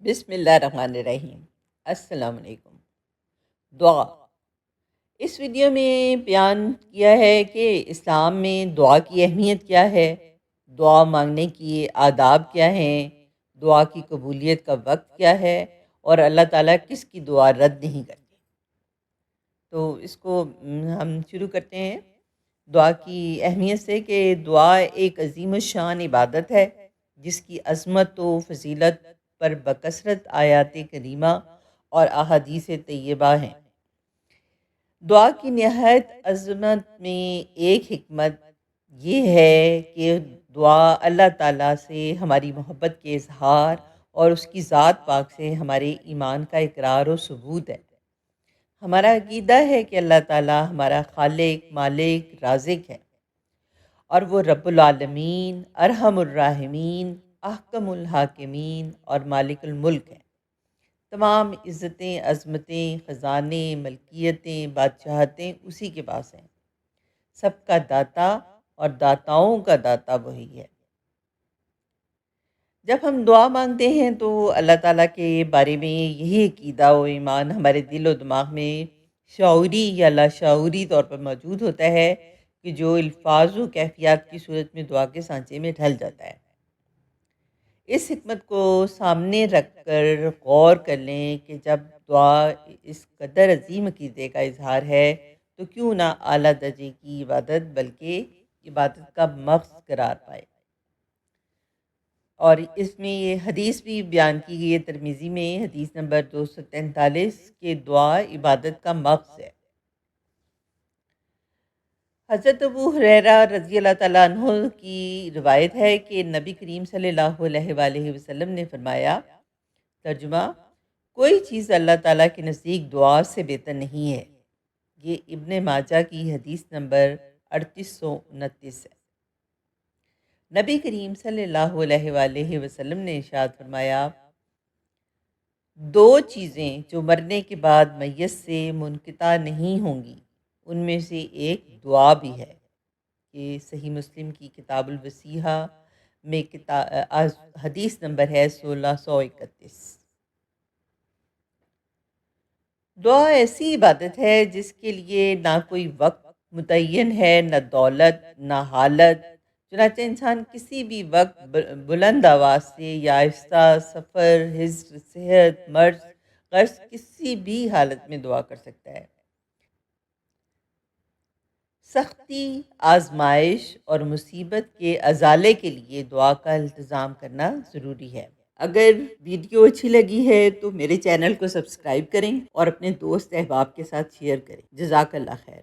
بسم اللہ الرحمن الرحیم۔ السلام علیکم۔ دعا۔ اس ویڈیو میں بیان کیا ہے کہ اسلام میں دعا کی اہمیت کیا ہے، دعا مانگنے کی آداب کیا ہیں، دعا کی قبولیت کا وقت کیا ہے، اور اللہ تعالیٰ کس کی دعا رد نہیں کرتے۔ تو اس کو ہم شروع کرتے ہیں دعا کی اہمیت سے کہ دعا ایک عظیم الشان عبادت ہے جس کی عظمت و فضیلت پر بکثرت آیات کریمہ اور احادیث طیبہ ہیں۔ دعا کی نہایت عظمت میں ایک حکمت یہ ہے کہ دعا اللہ تعالیٰ سے ہماری محبت کے اظہار اور اس کی ذات پاک سے ہمارے ایمان کا اقرار و ثبوت ہے۔ ہمارا عقیدہ ہے کہ اللہ تعالیٰ ہمارا خالق، مالک، رازق ہے، اور وہ رب العالمین، ارحم الراحمین، احکم الحاکمین اور مالک الملک ہے۔ تمام عزتیں، عظمتیں، خزانے، ملکیتیں، بادشاہتیں اسی کے پاس ہیں۔ سب کا داتا اور داتاؤں کا داتا وہی ہے۔ جب ہم دعا مانگتے ہیں تو اللہ تعالیٰ کے بارے میں یہی عقیدہ و ایمان ہمارے دل و دماغ میں شعوری یا لاشعوری طور پر موجود ہوتا ہے کہ جو الفاظ و کیفیات کی صورت میں دعا کے سانچے میں ڈھل جاتا ہے۔ اس حکمت کو سامنے رکھ کر غور کر لیں کہ جب دعا اس قدر عظیم عقیدے کا اظہار ہے تو کیوں نہ اعلیٰ درجے کی عبادت بلکہ عبادت کا مغز قرار پائے۔ اور اس میں یہ حدیث بھی بیان کی گئی ہے ترمذی میں، حدیث نمبر 243 کہ دعا عبادت کا مغز ہے۔ حضرت ابو ہریرہ رضی اللہ تعالیٰ عنہ کی روایت ہے کہ نبی کریم صلی اللہ علیہ وآلہ وسلم نے فرمایا، ترجمہ: کوئی چیز اللہ تعالیٰ کے نزدیک دعا سے بہتر نہیں ہے۔ یہ ابن ماجہ کی حدیث نمبر 3829 ہے۔ نبی کریم صلی اللہ علیہ وآلہ وسلم نے ارشاد فرمایا، دو چیزیں جو مرنے کے بعد میت سے منقطع نہیں ہوں گی، ان میں سے ایک دعا بھی ہے۔ یہ صحیح مسلم کی کتاب الوصیہ میں حدیث نمبر ہے 1631۔ دعا ایسی عبادت ہے جس کے لیے نہ کوئی وقت متعین ہے، نہ دولت، نہ حالت، چنانچہ انسان کسی بھی وقت بلند آواز سے یا آہستہ، سفر، ہجر، صحت، مرض، قرض، کسی بھی حالت میں دعا کر سکتا ہے۔ سختی، آزمائش اور مصیبت کے ازالے کے لیے دعا کا التزام کرنا ضروری ہے۔ اگر ویڈیو اچھی لگی ہے تو میرے چینل کو سبسکرائب کریں اور اپنے دوست احباب کے ساتھ شیئر کریں۔ جزاک اللہ خیر۔